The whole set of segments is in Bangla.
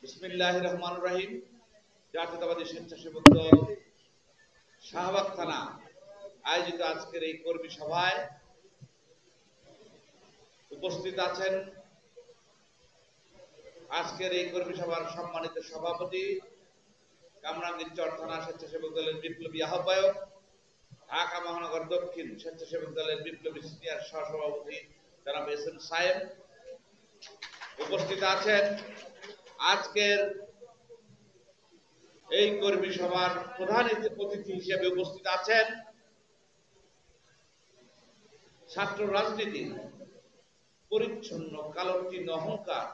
বিসমিল্লাহির রহমানির রহিম। জাতীয়তাবাদী স্বেচ্ছাসেবক দল শাহবাগ থানা আয়োজিত আজকের এই কর্মী সভায় উপস্থিত আছেন আজকের এই কর্মী সভার সম্মানিত সভাপতি কামরাঙ্গীরচর থানা স্বেচ্ছাসেবক দলের বিপ্লবী আহ্বায়ক, ঢাকা মহানগর দক্ষিণ স্বেচ্ছাসেবক দলের বিপ্লবী সিনিয়র সহসভাপতি জনাব এস.এম. সায়েম। উপস্থিত আছেন আজকের এই কর্মী সভার প্রধান অতিথি হিসেবে উপস্থিত আছেন ছাত্র রাজনীতির পরিচ্ছন্ন কালোটিন অহংকার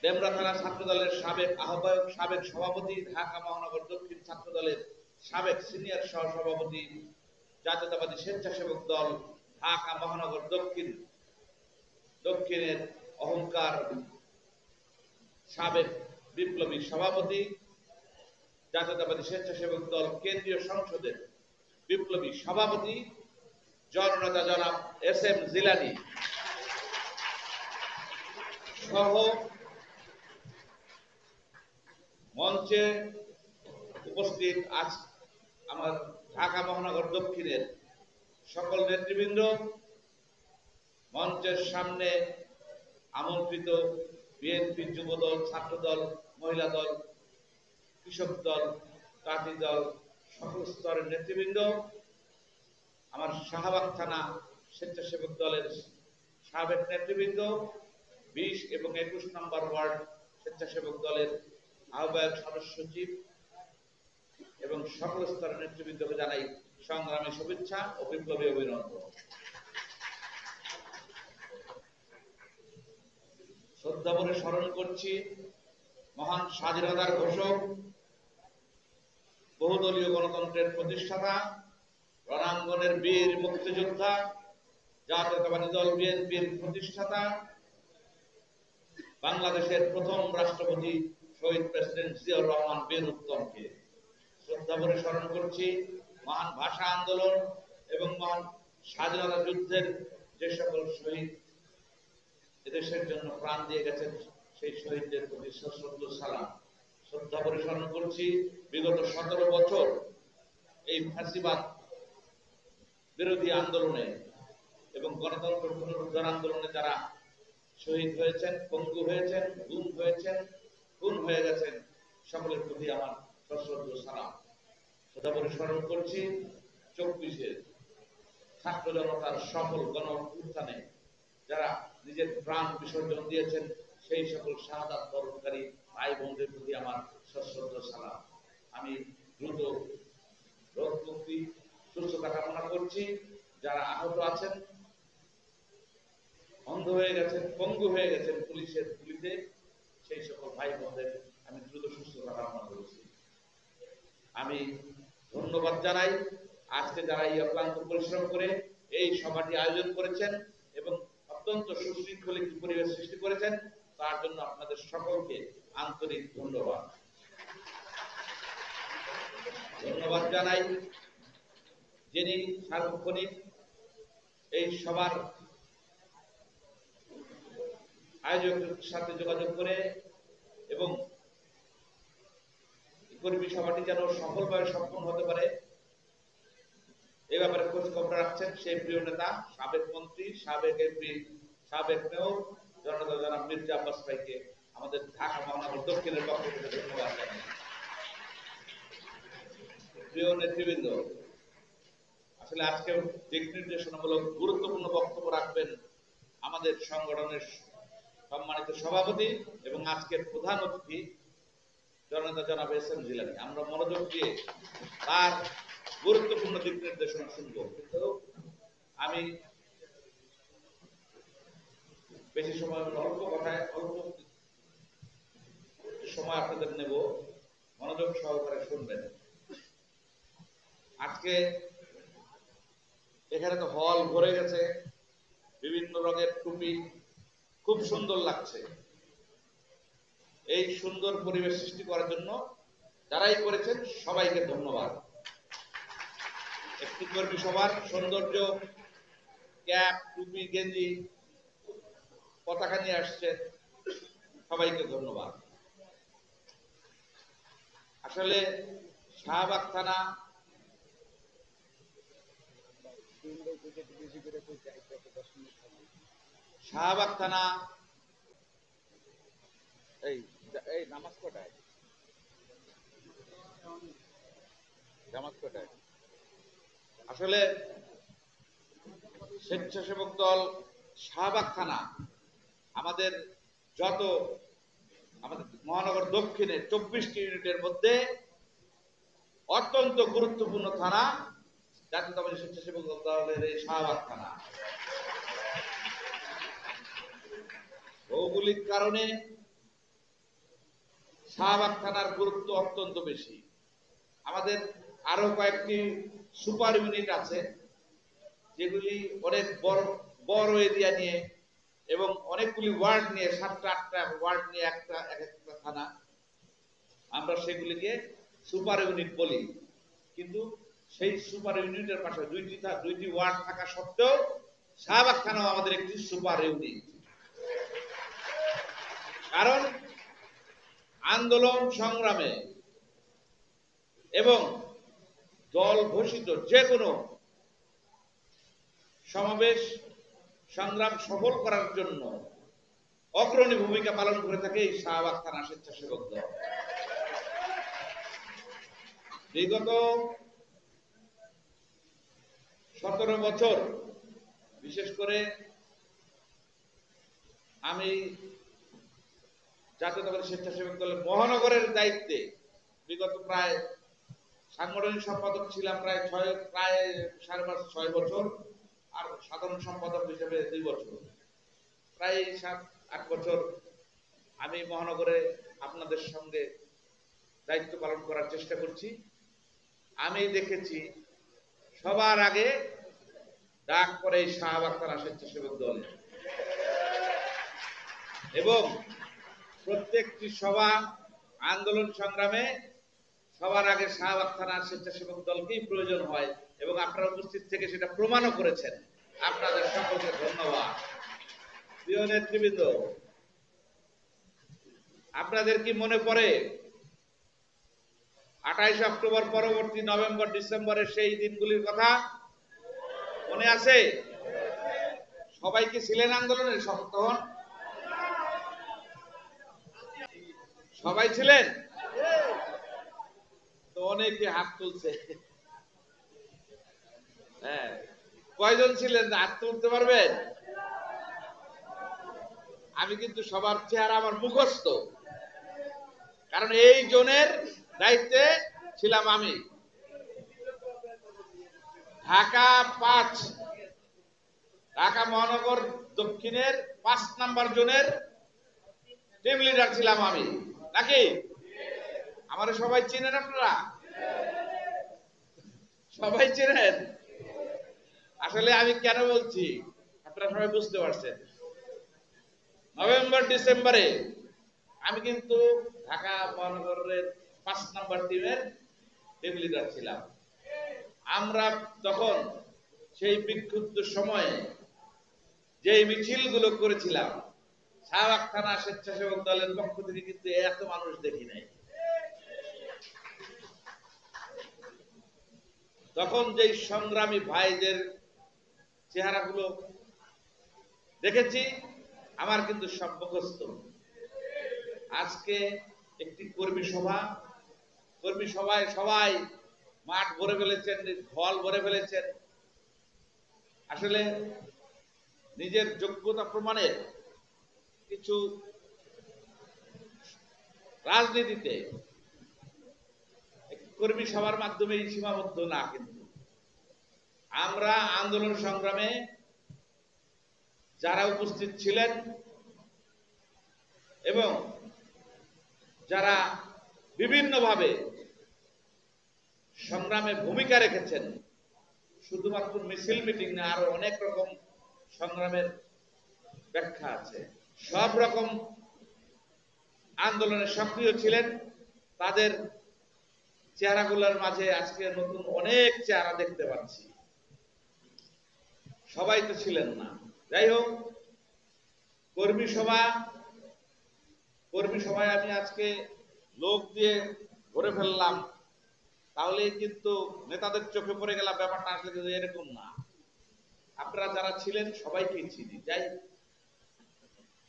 ডেমরা থানা ছাত্র দলের সাবেক আহ্বায়ক, সাবেক সভাপতি, ঢাকা মহানগর দক্ষিণ ছাত্র দলের সাবেক সিনিয়র সহসভাপতি, জাতীয়তাবাদী স্বেচ্ছাসেবক দল ঢাকা মহানগর দক্ষিণের অহংকার সাবেক বিপ্লবী সভাপতি, জাতীয়তাবাদী স্বেচ্ছাসেবক দল কেন্দ্রীয় সংসদের বিপ্লবী সভাপতি জননেতা জনাব এস.এম. জিলানী সহ মঞ্চে উপস্থিত আছে আমার ঢাকা মহানগর দক্ষিণের সকল নেতৃবৃন্দ, মঞ্চের সামনে আমন্ত্রিত বিএনপি যুবদল, ছাত্রদল, মহিলা দল, কৃষক দল, তাঁতি দল, সকল স্তরের নেতৃবৃন্দ, আমার শাহবাগ থানা স্বেচ্ছাসেবক দলের সাবেক নেতৃবৃন্দ, 20 এবং 21 নম্বর ওয়ার্ড স্বেচ্ছাসেবক দলের আহ্বায়ক, সদস্য সচিব এবং সকল স্তরের নেতৃবৃন্দকে জানাই সংগ্রামী শুভেচ্ছা ও বিপ্লবী অভিনন্দন। শ্রদ্ধা ভরে স্মরণ করছি মহান স্বাধীনতার ঘোষক, বহুদলীয় গণতন্ত্রের প্রতিষ্ঠাতা, রণাঙ্গনের বীর মুক্তিযোদ্ধা, জাতীয়তাবাদী দল বিএনপির প্রতিষ্ঠাতা, বাংলাদেশের প্রথম রাষ্ট্রপতি শহীদ প্রেসিডেন্ট জিয়াউর রহমান বীর উত্তমকে। শ্রদ্ধা ভরে স্মরণ করছি মহান ভাষা আন্দোলন এবং মহান স্বাধীনতা যুদ্ধের যে সকল শহীদ এদেশের জন্য প্রাণ দিয়ে গেছেন, সেই শহীদদের প্রতি সশ্রদ্ধ সালাম। শ্রদ্ধা ভরে স্মরণ করছি বিগত 17 বছর এই ফ্যাসিবাদ বিরোধী আন্দোলনে এবং গণতন্ত্র পুনরুদ্ধার আন্দোলনে যারা শহীদ হয়েছেন, পঙ্গু হয়েছেন, গুম হয়েছেন, খুন হয়ে গেছেন, সকলের প্রতি আমার সশ্রদ্ধ সালাম। শ্রদ্ধা ভরে স্মরণ করছি 24-এর ছাত্র জনতার সফল গণ উত্থানে যারা নিজের প্রাণ বিসর্জন দিয়েছেন, সেই সকল শাহাদাত বরণকারী ভাই বোনদের প্রতি আমার সশ্রদ্ধ সালাম। আমি দ্রুত রোগ মুক্তি সুস্থতা কামনা করছি। যারা আহত আছেন, অন্ধ হয়ে গেছেন, পঙ্গু হয়ে গেছেন পুলিশের গুলিতে, সেই সকল ভাই বোনদের আমি দ্রুত সুস্থতা কামনা করছি। আমি ধন্যবাদ জানাই আজকে যারা এই অক্লান্ত পরিশ্রম করে এই সভাটি আয়োজন করেছেন এবং অত্যন্ত সুশৃঙ্খল একটি পরিবেশ সৃষ্টি করেছেন, তার জন্য আপনাদের সকলকে আন্তরিক ধন্যবাদ। ধন্যবাদ জানাই যিনি সার্বক্ষণিক এই সভার আয়োজকের সাথে যোগাযোগ করে এবং কর্মী সভাটি যেন সফলভাবে সম্পন্ন হতে পারে এ ব্যাপারে খোঁজ খবর রাখছেন সেই প্রিয় নেতা, সাবেক মন্ত্রী, সাবেক এমপি, সাবেক মেয়র জননেতা জনাব মির্জা আব্বাস ভাইকে আমাদের ঢাকা মহানগর দক্ষিণের পক্ষ থেকে ধন্যবাদ জানাই। প্রিয় নেতৃবৃন্দ, আসলে আজকে দিক নির্দেশনামূলক গুরুত্বপূর্ণ বক্তব্য রাখবেন আমাদের সংগঠনের সম্মানিত সভাপতি এবং আজকের প্রধান অতিথি জননেতা জনাব এস.এম. জিলানী। আমরা মনোযোগ দিয়ে তার গুরুত্বপূর্ণ দিক নির্দেশনা শুনব, কিন্তু আমি বেশি সময় অল্প কথায় অল্প সময় আপনাদের নেব, মনোযোগ সহকারে শুনবেন। আজকে এখানে তো হল ভরে গেছে, বিভিন্ন রঙের টুপি, খুব সুন্দর লাগছে। এই সুন্দর পরিবেশ সৃষ্টি করার জন্য যারাই করেছেন সবাইকে ধন্যবাদ। একটি কর্মী সভার সৌন্দর্য, ক্যাপ, টুপি, গেঞ্জি, পতাকা নিয়ে আসছেন, সবাইকে ধন্যবাদ। আসলে শাহবাগ থানা এই নামাজ কটায় আসলে স্বেচ্ছাসেবক দল শাহবাগ থানা আমাদের মহানগর দক্ষিণে 24টি ইউনিটের মধ্যে অত্যন্ত গুরুত্বপূর্ণ থানা জাতীয়তাবাদী স্বেচ্ছাসেবক দলের এই শাহবাগ থানা। ভৌগোলিক কারণে শাহবাগ থানার গুরুত্ব অত্যন্ত বেশি। আমাদের আরো কয়েকটি সুপার ইউনিট আছে যেগুলি অনেক বড় এরিয়া নিয়ে এবং অনেকগুলি ওয়ার্ড নিয়ে 7টা-8টা ওয়ার্ড নিয়ে এক একটা থানা, আমরা সেগুলিকে সুপার ইউনিট বলি। কিন্তু সেই সুপার ইউনিটের পাশে দুইটি ওয়ার্ড থাকা সত্ত্বেও শাহবাগ থানাও আমাদের একটি সুপার ইউনিট। কারণ আন্দোলন সংগ্রামে এবং দল ঘোষিত যে কোনো সমাবেশ সংগ্রাম সফল করার জন্য অগ্রণী ভূমিকা পালন করে থাকে এই শাহবাগ থানা স্বেচ্ছাসেবক দল। বিগত 17 বছর বিশেষ করে আমি জাতীয়তাবাদী স্বেচ্ছাসেবক দলের মহানগরের দায়িত্বে বিগত প্রায় সাংগঠনিক সম্পাদক ছিলাম প্রায় 6.5 বছর, আর সাধারণ সম্পাদক হিসেবে 2 বছর, প্রায় 7-8 বছর আমি মহানগরে আপনাদের সঙ্গে দায়িত্ব পালন করার চেষ্টা করছি। আমি দেখেছি সবার আগে ডাক পড়ে এই শাহবাগ থানা স্বেচ্ছাসেবক দলে এবং প্রত্যেকটি সভা আন্দোলন সংগ্রামে সবার আগে শাহবাগ থানার স্বেচ্ছাসেবক দলকেই প্রয়োজন হয় এবং আপনারা উপস্থিত থেকে সেটা প্রমাণও করেছেন। আপনাদের সকলকে ধন্যবাদ। প্রিয় নেতৃবৃন্দ, আপনাদের কি মনে পড়ে 28 অক্টোবর পরবর্তী নভেম্বর ডিসেম্বরের সেই দিনগুলির কথা মনে আছে? সবাই কি ছিলেন আন্দোলনের তখন? সবাই ছিলেন? তো অনেকে হাত তুলছে। হ্যাঁ, কয়জন ছিলেন হাত তুলতে পারবেন? আমি কিন্তু সবার চেহারা আমার মুখস্থ, কারণ এই জোনের দায়িত্বে ছিলাম আমি। ঢাকা মহানগর দক্ষিণের 5 নাম্বার জোনের টিম লিডার ছিলাম আমি, নাকি? আমার সবাই চেনেন আপনারা? সবাই চেনেন? আসলে আমি কেন বলছি আপনারা সবাই বুঝতে পারছেন। নভেম্বর ডিসেম্বরে আমি কিন্তু ঢাকা মহানগরের 5 নাম্বার টিমের টিম লিডার ছিলাম। আমরা তখন সেই বিক্ষুব্ধ সময়ে যে মিছিলগুলো করেছিলাম, শাহবাগ থানা স্বেচ্ছাসেবক দলের পক্ষ থেকে কিন্তু এত মানুষ দেখি নাই। তখন যেই সংগ্রামী ভাইদের চেহারাগুলো দেখেছি আমার কিন্তু সব মুখস্থ। আজকে একটি কর্মী সভায় সবাই মাঠ ভরে ফেলেছেন, হল ভরে ফেলেছেন। আসলে নিজের যোগ্যতা প্রমাণের কিছু রাজনীতিতে কর্মী সভার মাধ্যমে সীমাবদ্ধ না, কিন্তু আমরা আন্দোলন সংগ্রামে যারা উপস্থিত ছিলেন এবং যারা বিভিন্নভাবে সংগ্রামে ভূমিকা রেখেছেন, শুধুমাত্র মিছিল মিটিং না, আরো অনেক রকম সংগ্রামের ব্যাখ্যা আছে। সব রকম আন্দোলনে সক্রিয় ছিলেন, তাদের চেহারাগুলোর মাঝে আজকে নতুন অনেক চেহারা দেখতে পাচ্ছি। সবাই তো ছিলেন না। যাই হোক, কর্মী সভা কর্মী সভায় আমি আজকে লোক দিয়ে ভরে ফেললাম, তাহলে কিন্তু নেতাদের চোখে পড়ে গেলাম, ব্যাপারটা আসলে কিন্তু এরকম না। আপনারা যারা ছিলেন সবাইকে চিনি। যাই,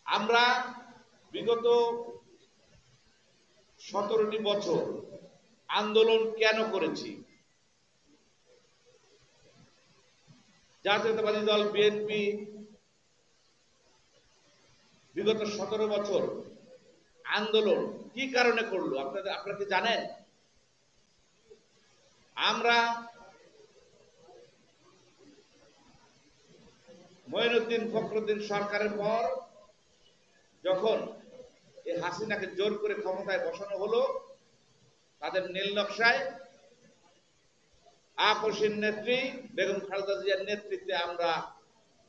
আমরা বিগত 17টি বছর আন্দোলন কেন করেছি? জাতীয়তাবাদী দল বিএনপি বিগত 17 বছর আন্দোলন কি কারণে করলো আপনারা কি জানেন? আমরা মঈনুদ্দিন ফখরুদ্দিন সরকারের পর যখন এই হাসিনাকে জোর করে ক্ষমতায় বসানো হলো, তাদের নীল নকশায় আপসীর নেত্রী বেগম খালেদা জিয়ার নেতৃত্বে আমরা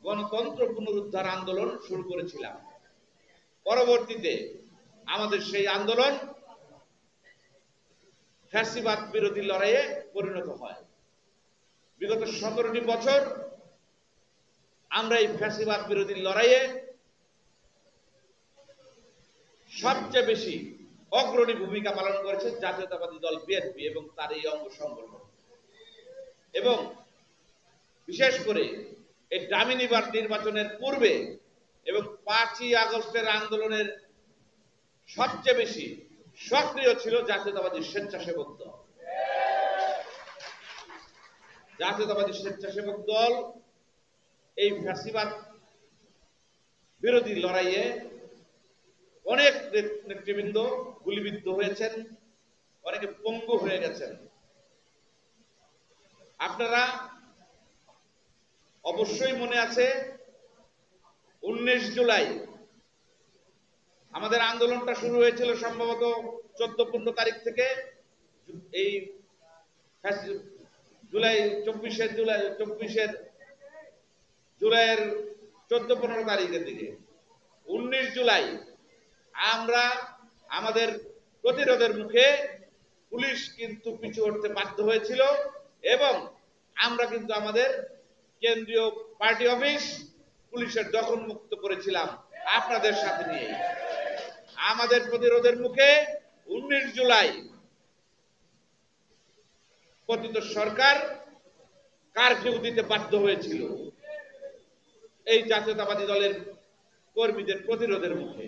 গণতন্ত্র পুনরুদ্ধার আন্দোলন শুরু করেছিলাম। পরবর্তীতে আমাদের সেই আন্দোলন ফ্যাসিবাদ বিরোধী লড়াইয়ে পরিণত হয়। বিগত 17টি বছর আমরা এই ফ্যাসিবাদ বিরোধী লড়াইয়ে সবচেয়ে বেশি অগ্রণী ভূমিকা পালন করেছে জাতীয়তাবাদী দল বিএনপি এবং তার এই অঙ্গ সংগঠন। এবং বিশেষ করে এই ডামি নির্বাচনের পূর্বে এবং 5ই আগস্টের আন্দোলনের সবচেয়ে বেশি সক্রিয় ছিল জাতীয়তাবাদী স্বেচ্ছাসেবক দল। জাতীয়তাবাদী স্বেচ্ছাসেবক দল এই ফ্যাসিবাদ বিরোধী লড়াইয়ে অনেক নেতৃবৃন্দ গুলিবিদ্ধ হয়েছেন, অনেকে পঙ্গু হয়ে গেছেন। আপনারা অবশ্যই মনে আছে 19 জুলাই আমাদের আন্দোলনটা শুরু হয়েছিল সম্ভবত 14-15 তারিখ থেকে। এই জুলাইয়ের 14-15 তারিখের দিকে 19 জুলাই আমরা আমাদের প্রতিরোধের মুখে পুলিশ কিন্তু পিছু হটতে বাধ্য হয়েছিল এবং আমরা কিন্তু আমাদের কেন্দ্রীয় পার্টি অফিস পুলিশের দখল মুক্ত করেছিলাম আপনাদের সাথে নিয়ে। আমাদের প্রতিরোধের মুখে 19 জুলাই পতিত সরকার কারফিউ দিতে বাধ্য হয়েছিল এই জাতীয়তাবাদী দলের কর্মীদের প্রতিরোধের মুখে।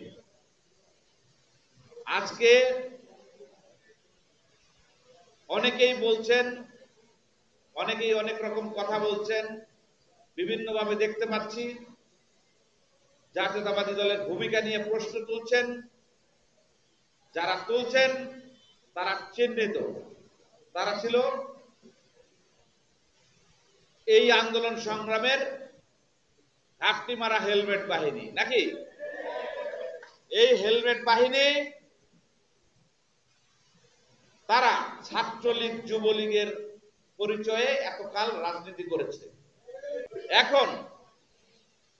আজকে অনেকেই বলছেন, অনেকেই অনেক রকম কথা বলছেন, বিভিন্নভাবে দেখতে পাচ্ছি জাতীয়তাবাদী দলের ভূমিকা নিয়ে প্রশ্ন তুলছেন। যারা তুলছেন তারা চিহ্নিত, তারা ছিল এই আন্দোলন সংগ্রামের ঘাপটি মারা হেলমেট বাহিনী, নাকি? এই হেলমেট বাহিনী তারা ছাত্রলীগ যুবলীগের পরিচয়ে এতকাল রাজনীতি করেছে।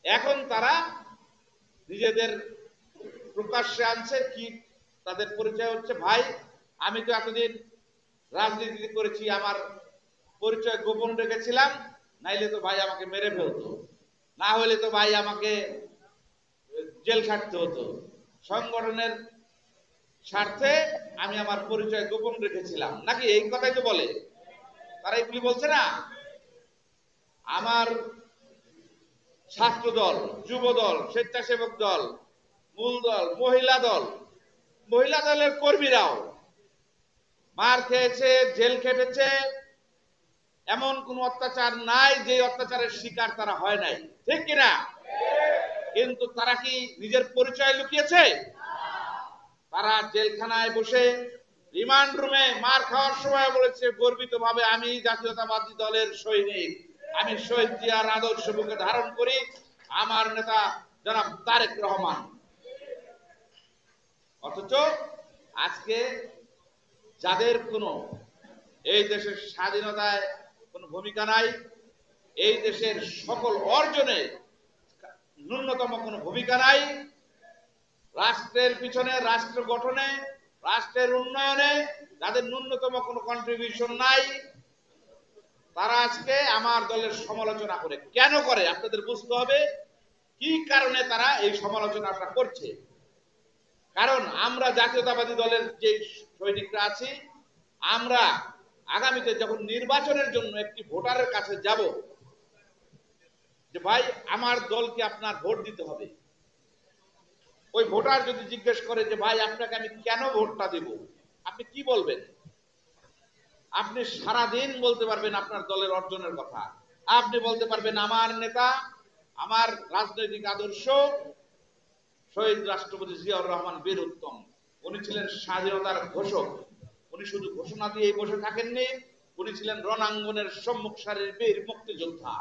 এখন তারা নিজেদের প্রকাশ্যে আনছে। কি তাদের পরিচয় হচ্ছে, ভাই আমি তো এতদিন রাজনীতি করেছি, আমার পরিচয় গোপন রেখেছিলাম, নাইলে তো ভাই আমাকে মেরে ফেলতো, না হলে তো ভাই আমাকে জেল খাটতে হতো। সংগঠনের স্বার্থে আমি আমার পরিচয় গোপন রেখেছিলাম, নাকি? এই কথাই তো বলে তারা, এগুলি বলছে না। আমার ছাত্র দল, যুব দল, স্বেচ্ছাসেবক দল, মূল দল, মহিলা দলের কর্মীরাও মার খেয়েছে, জেল খেটেছে। এমন কোন অত্যাচার নাই যে অত্যাচারের শিকার তারা হয় নাই, ঠিক কিনা? কিন্তু তারা কি নিজের পরিচয় লুকিয়েছে? তারা জেলখানায় বসে রিমান্ড রুমে মার খাওয়ার সময় বলেছে গর্বিত ভাবে, আমি জাতীয়তাবাদী দলের সৈনিক, আমি শহীদ জিয়ার আদর্শ বুকে ধারণ করি, আমার নেতা জনাব তারেক রহমান। অথচ আজকে যাদের কোনো এই দেশের স্বাধীনতায় কোনো ভূমিকা নাই, এই দেশের সকল অর্জনে ন্যূনতম কোনো ভূমিকা নাই, রাষ্ট্রের পিছনে, রাষ্ট্র গঠনে, রাষ্ট্রের উন্নয়নে যাদের ন্যূনতম কোনো কন্ট্রিবিউশন নাই, তারা আজকে আমার দলের সমালোচনা করে। কেন করে আপনাদের বুঝতে হবে কি কারণে তারা এই সমালোচনাটা করছে। কারণ আমরা জাতীয়তাবাদী দলের যে সৈনিকরা আছি, আমরা আগামীতে যখন নির্বাচনের জন্য একটি ভোটারের কাছে যাব যে ভাই আমার দলকে আপনার ভোট দিতে হবে, ওই ভোটার যদি জিজ্ঞেস করে যে ভাই আপনাকে আমি কেন ভোটটা দেব, আপনি কি বলবেন? আপনি সারাদিন বলতে পারবেন আপনার দলের অর্জনের কথা, আপনি বলতে পারবেন আমার নেতা, আমার রাজনৈতিক আদর্শ শহীদ রাষ্ট্রপতি জিয়াউর রহমান বীর উত্তম। উনি ছিলেন স্বাধীনতার ঘোষক। উনি শুধু ঘোষণা দিয়েই বসে থাকেননি, উনি ছিলেন রণাঙ্গনের সম্মুখ সারির বীর মুক্তিযোদ্ধা।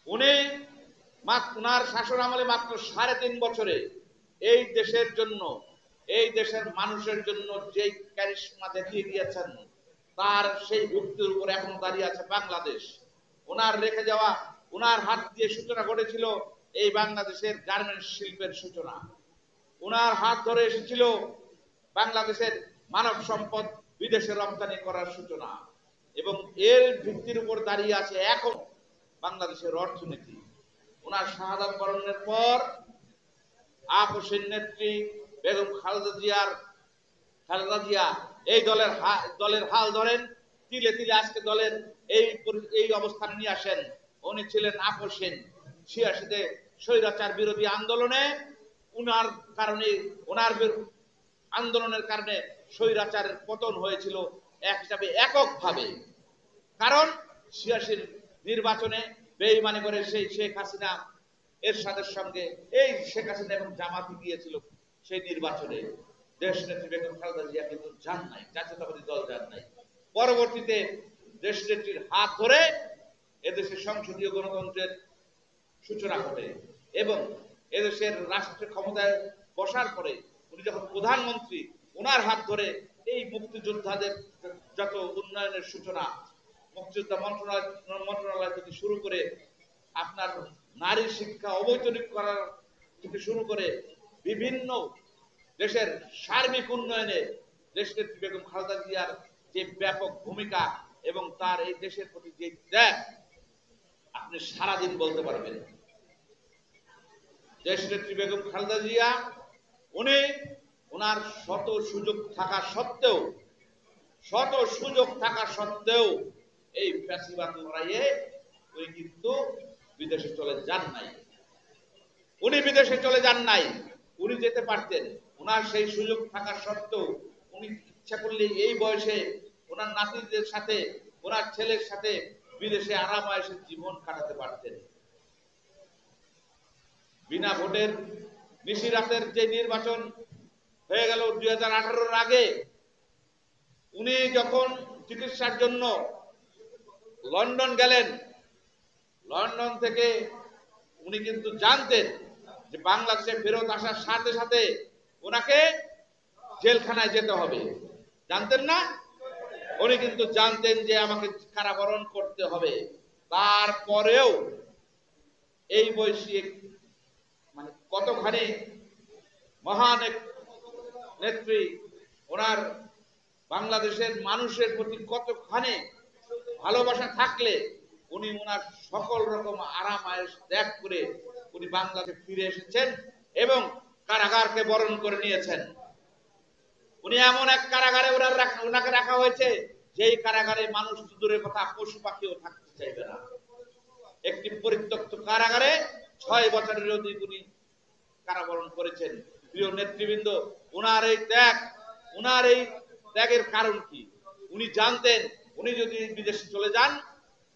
উনি উনার শাসন আমলে মাত্র 3.5 বছরে এই দেশের জন্য, এই দেশের মানুষের জন্য যে ক্যারিশমা দেখিয়ে দিয়েছেন, তার সেই ভিত্তির উপর এখন দাঁড়িয়ে আছে বাংলাদেশ। ওনার রেখে যাওয়া, ওনার হাত দিয়ে সূচনা ঘটেছিল এই বাংলাদেশের গার্মেন্টস শিল্পের সূচনা। ওনার হাত ধরে এসেছিল বাংলাদেশের মানব সম্পদ বিদেশে রপ্তানি করার সূচনা, এবং এর ভিত্তির উপর দাঁড়িয়ে আছে এখন বাংলাদেশের অর্থনীতি। ওনার শাহাদাত বরণের পর আপসের নেত্রী বেগম খালেদা জিয়া এই দলের হাল ধরেন, তিলে তিলে আজকে দলের এই অবস্থানে নিয়ে আসেন। উনি ছিলেন আপসহীন। 86-তে স্বৈরাচার বিরোধী আন্দোলনে উনার কারণে, ওনার আন্দোলনের কারণে স্বৈরাচারের পতন হয়েছিল এক হিসাবে এককভাবে। কারণ 86-র নির্বাচনে বেঈমানি করে সেই শেখ হাসিনা এরশাদের সঙ্গে এই শেখ হাসিনা এবং জামাতি গিয়েছিল সেই নির্বাচনে। দেশ নেত্রী বেগম খালেদা জিয়া কিন্তু যান নাই, জাতীয়তাবাদী দল যান নাই। পরবর্তীতে দেশ নেত্রীর হাত ধরে এদেশের সংসদীয় গণতন্ত্রের সূচনা ঘটে, এবং এদেশের রাষ্ট্রের ক্ষমতায় বসার পরে উনি যখন প্রধানমন্ত্রী, ওনার হাত ধরে এই মুক্তিযোদ্ধাদের যত উন্নয়নের সূচনা, মুক্তিযোদ্ধা মন্ত্রণালয় থেকে শুরু করে আপনার নারী শিক্ষা অবৈতনিক করার থেকে শুরু করে বিভিন্ন দেশের সার্বিক উন্নয়নে দেশনেত্রী বেগম খালেদা জিয়ার যে ব্যাপক ভূমিকা এবং তার এই দেশের প্রতি যে ত্যাগ, আপনি সারাদিন বলতে পারবেন। দেশনেত্রী বেগম খালেদা জিয়া উনি ওনার শত সুযোগ থাকা সত্ত্বেও এই ফ্যাসিবাদ লড়াইয়ে উনি কিন্তু বিদেশে চলে যান নাই। উনি যেতে পারতেন। ওনার সেই সুযোগ থাকা সত্ত্বেও উনি ইচ্ছা করলে এই বয়সে ওনার নাতিদের সাথে, ওনার ছেলের সাথে বিদেশে আরাম-আয়েশের জীবন কাটাতে পারতেন। বিনা ভোটের নিশিরাতের যে নির্বাচন হয়ে গেল 2018-র আগে, উনি যখন চিকিৎসার জন্য লন্ডন গেলেন, লন্ডন থেকে উনি কিন্তু জানতেন যে বাংলাদেশে ফেরত আসার সাথে সাথে ওনাকে জেলখানায় যেতে হবে। জানতেন না? উনি কিন্তু জানতেন যে আমাকে কারাবরণ করতে হবে। তারপরেও এই বৈশ্বিক মানে কতখানি মহান নেত্রী, ওনার বাংলাদেশের মানুষের প্রতি কতখানি ভালোবাসা থাকলে উনি ওনার সকল রকম আরাম আয়েশ ত্যাগ করে উনি বাংলাদেশে ফিরে এসেছেন এবং কারাগারকে বরণ করে নিয়েছেন। উনি এমন এক কারাগারে ওনাকে রাখা হয়েছে যেই কারাগারে মানুষ দূরের কথা, পশু পাখিও থাকতে চাইবে না। একটি পরিত্যক্ত কারাগারে 6 বছরের অধিক উনি কারাবরণ করেছেন। প্রিয় নেতৃবৃন্দ, ওনার এই ত্যাগের কারণ কি? উনি জানতেন উনি যদি বিদেশে চলে যান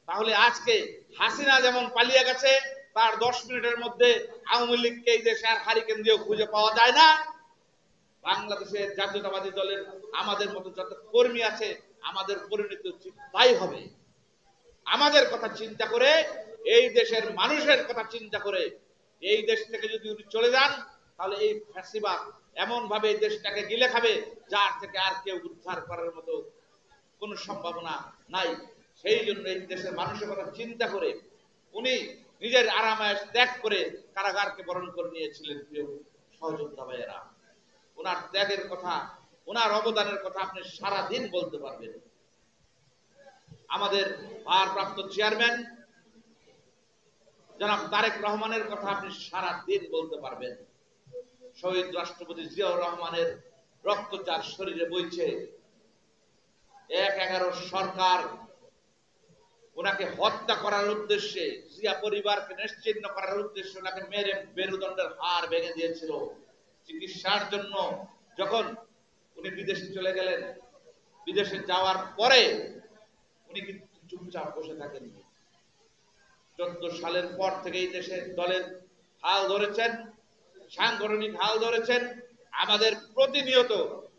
তাহলে আজকে হাসিনা যেমন পালিয়ে গেছে, তার 10 মিনিটের মধ্যে আওয়ামী লীগকে এই দেশে আর হারিকেন দিয়েও খুঁজে পাওয়া যায় না। বাংলাদেশের জাতীয়তাবাদী দলের আমাদের মতো যত কর্মী আছে, আমাদের পরিণতি তাই হবে। আমাদের কথা চিন্তা করে, এই দেশের মানুষের কথা চিন্তা করে এই দেশ থেকে যদি উনি চলে যান তাহলে এই ফ্যাসিবাদ এমন ভাবে এই দেশটাকে গিলে খাবে যার থেকে আর কেউ উদ্ধার করার মতো কোনো সম্ভাবনা নাই। সেই জন্য এই দেশের মানুষের কথা চিন্তা করে উনি নিজের আরাম-আয়েশ ত্যাগ করে কারাগারকে বরণ করে নিয়েছিলেন। প্রিয় সহযোদ্ধা ভাইয়েরা, ওনার ত্যাগের কথা, ওনার অবদানের কথা আপনি সারাদিন বলতে পারবেন। আমাদের ভারপ্রাপ্ত চেয়ারম্যান জনাব তারেক রহমানের কথা আপনি সারা দিন বলতে পারবেন। শহীদ রাষ্ট্রপতি জিয়াউর রহমানের রক্ত যার শরীরে বইছে। ১/১১ সরকার ওনাকে হত্যা করার উদ্দেশ্যে, জিয়া পরিবারকে নিশ্চিহ্ন করার উদ্দেশ্যে ওনাকে মেরে মেরুদণ্ডের হাড় ভেঙে দিয়েছিল। চিকিৎসার জন্য যখন উনি বিদেশে চলে গেলেন, বিদেশে যাওয়ার পরে উনি কিন্তু চুপচাপ বসে থাকেননি। 14 সালের পর থেকে এই দেশের দলের হাল ধরেছেন, সাংগঠনিক হাল ধরেছেন, আমাদের প্রতিনিয়ত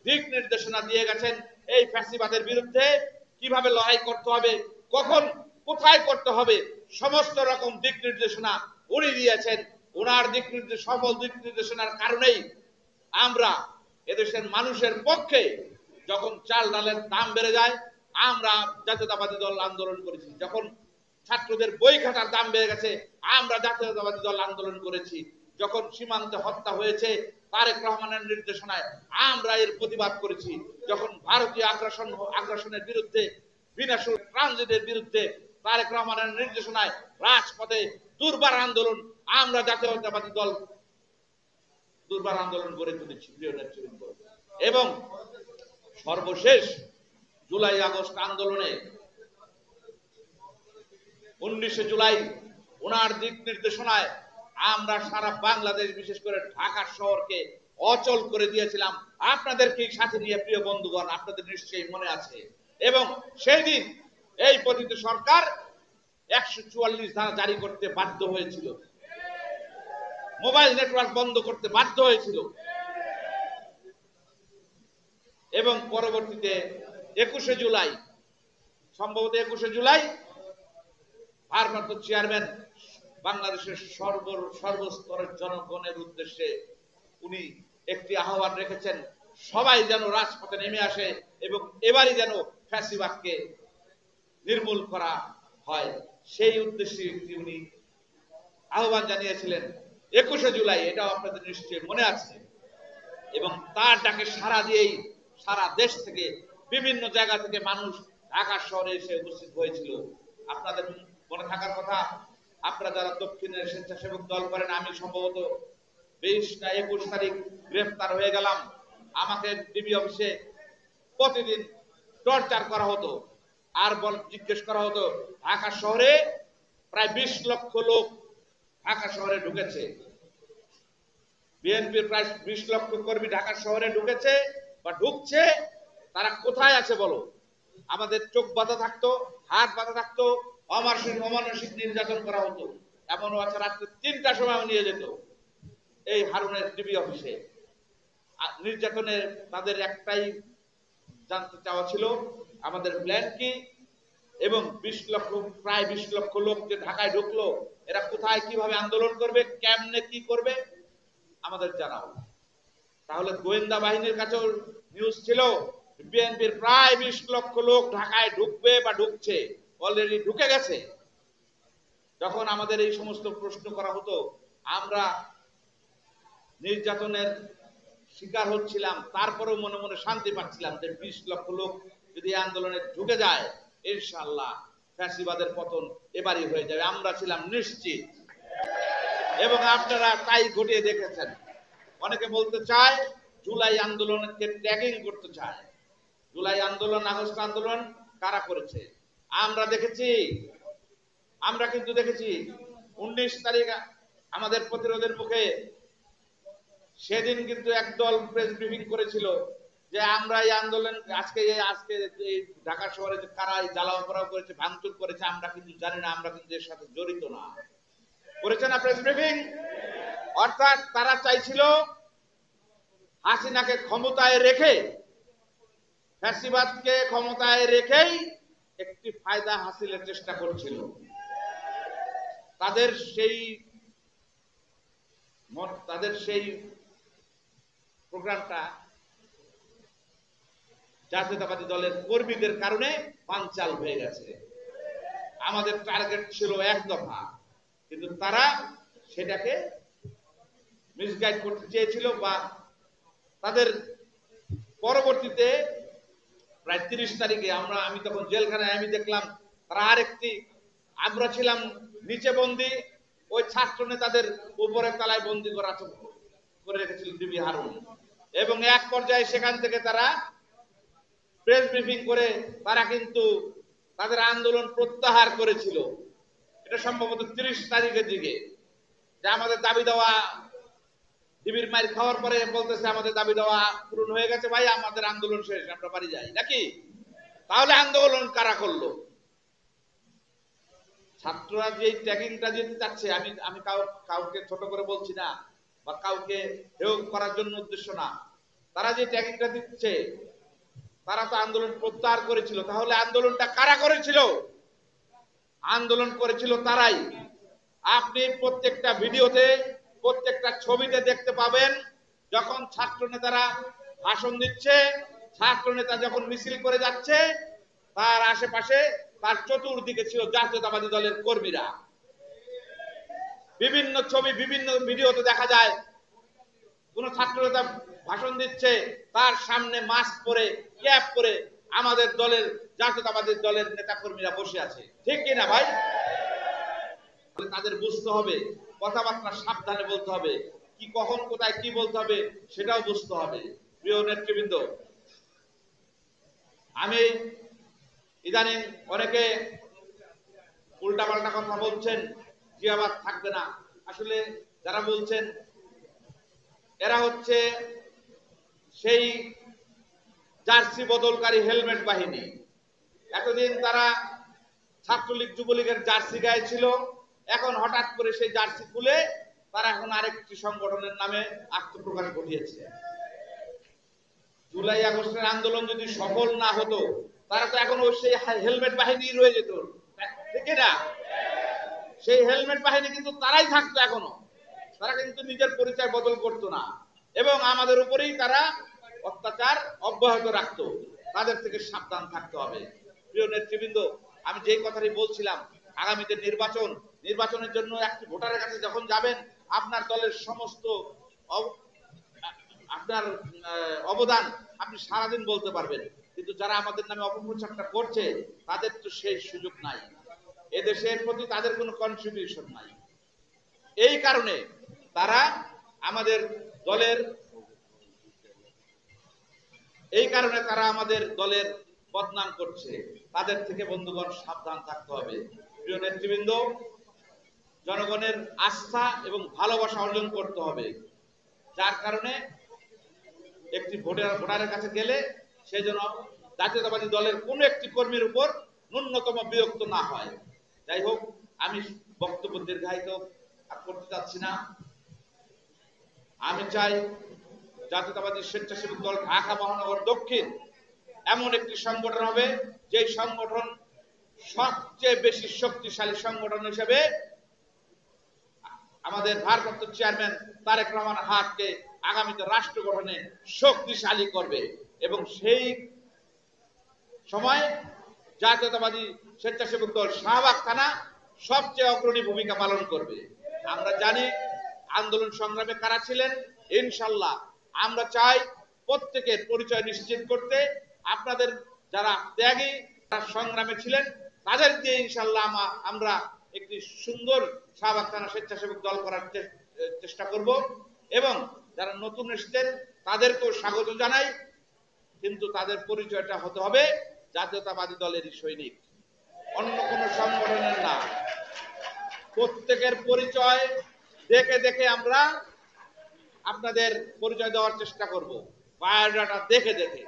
দিক নির্দেশনা দিয়ে গেছেন এই ফ্যাসিবাদের বিরুদ্ধে কিভাবে লড়াই করতে হবে, কখন কোথায় করতে হবে, সমস্ত রকম দিক নির্দেশনা উনি দিয়েছেন। ওনার সফল দিক নির্দেশনার কারণেই আমরা এদেশের মানুষের পক্ষে, যখন চাল ডালের দাম বেড়ে যায় আমরা জাতীয়তাবাদী দল আন্দোলন করেছি, যখন ছাত্রদের বই খাতার দাম বেড়ে গেছে আমরা জাতীয়তাবাদী দল আন্দোলন করেছি, যখন সীমান্তে হত্যা হয়েছে তারেক রহমানের নির্দেশনায় আমরা এর প্রতিবাদ করেছি, যখন ভারতীয় আগ্রাসনের বিরুদ্ধে বিনা শুল্ক ট্রানজিটের বিরুদ্ধে তারেক রহমানের নির্দেশনায় রাজপথে দুর্বার আন্দোলন, আমরা জাতীয়তাবাদী দল দুর্বার আন্দোলন গড়ে তুলেছি প্রিয় নেতৃবৃন্দ। এবং সর্বশেষ জুলাই আগস্ট আন্দোলনে 19 জুলাই ওনার দিক নির্দেশনায় আমরা সারা বাংলাদেশ, বিশেষ করে ঢাকা শহরকে অচল করে দিয়েছিলাম। আপনাদেরকে সাথে নিয়ে প্রিয় বন্ধুগণ, আপনাদের নিশ্চয়ই মনে আছে। এবং সেই দিন এই পতিত সরকার 144 ধারা জারি করতে বাধ্য হয়েছিল, মোবাইল নেটওয়ার্ক বন্ধ করতে বাধ্য হয়েছিল। এবং পরবর্তীতে 21 জুলাই, সম্ভবত 21 জুলাই ভারপ্রাপ্ত চেয়ারম্যান বাংলাদেশের সর্বস্তরের জনগণের উদ্দেশ্যে উনি একটি আহ্বান রেখেছেন, সবাই যেন রাজপথে নেমে আসে এবং এবারই যেন ফ্যাসিবাদকে নির্মূল করা হয়। সেই উদ্দেশ্যে উনি আহ্বান জানিয়েছিলেন 21 জুলাই, এটাও আপনাদের নিশ্চয়ই মনে আছে। এবং তার ডাকে সাড়া দিয়েই সারা দেশ থেকে বিভিন্ন জায়গা থেকে মানুষ ঢাকা শহরে এসে উপস্থিত হয়েছিল। আপনাদের মনে থাকার কথা, আপনারা যারা দক্ষিণের স্বেচ্ছাসেবক দল করেন, আমি সম্ভবত 20 না 21 তারিখ গ্রেফতার হয়ে গেলাম। আমাকে ডিবি অফিসে প্রতিদিন টর্চার করা হতো, আর জিজ্ঞেস করা হতো ঢাকা শহরে প্রায় 20 লক্ষ লোক ঢাকা শহরে ঢুকেছে, বিএনপির প্রায় 20 লক্ষ কর্মী ঢাকা শহরে ঢুকেছে বা ঢুকছে, তারা কোথায় আছে বলো। আমাদের চোখ বাঁধা থাকতো, হাত বাঁধা থাকতো, অমানসিক নির্যাতন করা হতো। এমনও আছে রাত্রে 3টার সময় নিয়ে যেত এই হারুনের ডিবি অফিসে। নির্যাতনের তাদের একটাই জানতে চাওয়া ছিল আমাদের প্ল্যান কি, এবং প্রায় 20 লক্ষ লোক যে ঢাকায় ঢুকলো, এরা কোথায় কিভাবে আন্দোলন করবে, কেমনে কি করবে আমাদের জানাও। তাহলে গোয়েন্দা বাহিনীর কাছেও নিউজ ছিল বিএনপির প্রায় 20 লক্ষ লোক ঢাকায় ঢুকবে বা ঢুকছে, অলরেডি ঢুকে গেছে। যখন আমাদের এই সমস্ত প্রশ্ন করা হতো, আমরা নির্যাতনের শিকার হচ্ছিলাম, তারপরেও মনে মনে শান্তি পাচ্ছিলাম যে 20 লক্ষ লোক যদি আন্দোলনে ঢুকে যায়, ইনশাআল্লাহ ফ্যাসিবাদের পতন এবারই হয়ে যাবে, আমরা ছিলাম নিশ্চিত। এবং আপনারা তাই ঘটিয়ে দেখেছেন। অনেকে বলতে চায় জুলাই আন্দোলনকে ট্যাগিং করতে চায়। জুলাই আন্দোলন, আগস্ট আন্দোলন কারা করেছে আমরা দেখেছি। আমরা কিন্তু দেখেছি 19 তারিখ আমাদের প্রতিরোধের মুখে সেদিন কিন্তু একদল প্রেস ব্রিফিং করেছিল যে আমরা এই আন্দোলন আজকে এই ঢাকা শহরে যে কারা জ্বালাও পোড়াও করেছে, ভাঙচুর করেছে, আমরা কিন্তু জানি না, আমরা কিন্তু এর সাথে জড়িত না। করেছে না প্রেস ব্রিফিং? অর্থাৎ তারা চাইছিল হাসিনাকে ক্ষমতায় রেখে, ফ্যাসিবাদকে ক্ষমতায় রেখেই একটি ফায়দা হাসিলের চেষ্টা করছিল। তাদের সেই প্রোগ্রামটা জাতীয়তাবাদী দলের কর্মীদের কারণে পাঞ্চাল হয়ে গেছে। আমাদের টার্গেট ছিল 1 দফা, কিন্তু তারা সেটাকে মিসগাইড করতে চেয়েছিল। বা তাদের পরবর্তীতে প্রায় 30 তারিখে আমি তখন জেলখানায়, আমি দেখলাম তারা আরেকটি, আমরা ছিলাম নিচে বন্দী, ওই ছাত্র নেতাদের উপরের তলায় বন্দী করে রেখেছিল ডিবি হারুন, এবং এক পর্যায়ে সেখান থেকে তারা প্রেস ব্রিফিং করে তারা কিন্তু তাদের আন্দোলন প্রত্যাহার করেছিল। এটা সম্ভবত 30 তারিখের দিকে, যে আমাদের দাবি দেওয়া ডিবির মাইর খাওয়ার পরে বলতেছে আমাদের দাবি দেওয়া পূরণ হয়ে গেছে, ভাই আমাদের আন্দোলন শেষ, আমরা বাড়ি যাই নাকি। তাহলে আন্দোলন কারা করলো? ছাত্ররা যে ট্যাগিংটা দিতে চাচ্ছে, আমি কাউকে ছোট করে বলছি না বা কাউকে হেয় করার জন্য উদ্দেশ্য না, তারা যে ট্যাগিংটা দিচ্ছে তারা তো আন্দোলন প্রত্যাহার করেছিল। তাহলে আন্দোলনটা কারা করেছিল? আন্দোলন করেছিল তারাই। আপনি প্রত্যেকটা ভিডিওতে, প্রত্যেকটা ছবিতে দেখতে পাবেন, যখন ছাত্র নেতারা ভাষণ দিচ্ছে, ছাত্র নেতা যখন মিছিল করে যাচ্ছে, তার আশেপাশে তার চতুর্দিকে ছিল জাতীয়তাবাদী দলের কর্মীরা। বিভিন্ন ছবি, বিভিন্ন ভিডিওতে দেখা যায় কোন ছাত্র নেতা ভাষণ দিচ্ছে, তার সামনে মাস্ক পরে, ক্যাপ পরে আমাদের দলের, জাতীয়তাবাদী দলের নেতা কর্মীরা বসে আছে, ঠিক কিনা ভাই? তাদের বুঝতে হবে, কথাবার্তা সাবধানে বলতে হবে, কি কখন কোথায় কি বলতে হবে সেটাও বুঝতে হবে। প্রিয় নেতৃবৃন্দ, আমি ইদানিং অনেকে উল্টাপাল্টা কথা বলছেন, জিয়াবাদ থাকবে না। আসলে যারা বলছেন এরা হচ্ছে সেই জার্সি বদলকারী হেলমেট বাহিনী। এতদিন তারা ছাত্রলীগ যুবলীগের জার্সি গায়ে ছিল, এখন হঠাৎ করে সেই জার্সি খুলে তারা এখন আরেকটি সংগঠনের নামে আত্মপ্রকাশ ঘটিয়েছে। জুলাই আগস্টের আন্দোলন যদি সফল না হতো, তারা তো এখন সেই হেলমেট বাহিনী রয়ে যেত, ঠিক না? সেই হেলমেট বাহিনী কিন্তু তারাই থাকতো এখনো, তারা কিন্তু নিজের পরিচয় বদল করতো না, এবং আমাদের উপরেই তারা অত্যাচার অব্যাহত রাখতো। তাদের থেকে সাবধান থাকতে হবে। প্রিয় নেতৃবৃন্দ, আমি যেই কথাটি বলছিলাম, আগামীতে নির্বাচনের জন্য একটি ভোটারের কাছে যখন যাবেন, আপনার দলের সমস্ত আপনার অবদান আপনি সারাদিন বলতে পারবেন, কিন্তু যারা আমাদের নামে অপপ্রচারটা করছে তাদের তো সেই সুযোগ নাই, এদেশের প্রতি তাদের কোনো কন্ট্রিবিউশন নাই। এই কারণে তারা আমাদের দলের বদনাম করছে। তাদের থেকে বন্ধুগণ সাবধান থাকতে হবে। প্রিয় নেতৃবৃন্দ, জনগণের আস্থা এবং ভালোবাসা অর্জন করতে হবে, যার কারণে একটি ভোটারের কাছে গেলে সে যেন জাতীয়তাবাদী দলের কোন একটি কর্মীর উপর ন্যূনতম বিরক্ত না হয়। যাই হোক, আমি বক্তব্য দীর্ঘায়িত করতে চাচ্ছি না। আমি চাই জাতীয়তাবাদী স্বেচ্ছাসেবক দল ঢাকা মহানগর দক্ষিণ এমন একটি সংগঠন হবে, যে সংগঠন সবচেয়ে বেশি শক্তিশালী সংগঠন হিসেবে আমাদের ভারপ্রাপ্ত চেয়ারম্যান তারেক রহমান হাতকে আগামীতে রাষ্ট্র গঠনে শক্তিশালী করবে, এবং সেই সময় জাতীয়তাবাদী স্বেচ্ছাসেবক দল শাহবাগ থানা সবচেয়ে অগ্রণী ভূমিকা পালন করবে। আমরা জানি আন্দোলন সংগ্রামে কারা ছিলেন। ইনশাল্লাহ আমরা চাই প্রত্যেকের পরিচয় নিশ্চিত করতে, আপনাদের যারা ত্যাগী, যারা সংগ্রামে ছিলেন, তাদের দিয়ে ইনশাল্লাহ আমরা একটি সুন্দর শাহবাগ থানা স্বেচ্ছাসেবক দল করার চেষ্টা করব, এবং যারা নতুন এসেছেন তাদেরকেও স্বাগত জানাই, কিন্তু তাদের পরিচয়টা হতে হবে জাতীয়তাবাদী দলেরই সৈনিক, অন্য কোন সংগঠনের না। প্রত্যেকের পরিচয় দেখে দেখে আমরা আপনাদের পরিচয় দেওয়ার চেষ্টা করব, বায়োডাটা দেখে দেখে।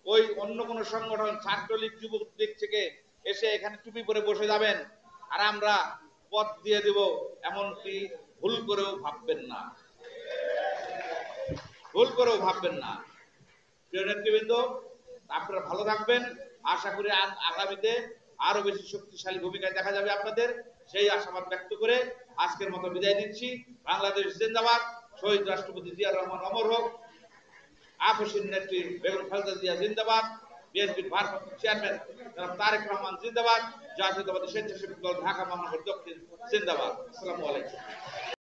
ওই অন্য কোন সংগঠন, ছাত্রলীগ যুবলীগ থেকে এসে এখানে টুপি পরে বসে যাবেন আর আমরা পদ দিয়ে দেব, এমনকি ভুল করেও ভাববেন না, ভুল করেও ভাববেন না। প্রিয় নেতৃবৃন্দ, আপনারা ভালো থাকবেন। আশা করি আগামীতে আরো বেশি শক্তিশালী ভূমিকায় দেখা যাবে আপনাদের, সেই আশাবাদ ব্যক্ত করে আজকের মতো বিদায় নিচ্ছি। বাংলাদেশ জিন্দাবাদ, শহীদ রাষ্ট্রপতি জিয়াউর রহমান অমর হোক, আপসীর নেত্রী বেগম খালেদা জিয়া জিন্দাবাদ, বিএনপির ভারপ্রাপ্ত চেয়ারম্যান জনাব তারেক রহমান জিন্দাবাদ, জাতীয়তাবাদী স্বেচ্ছাসেবক দল ঢাকা মহানগর দক্ষিণ জিন্দাবাদ। আসসালামু আলাইকুম।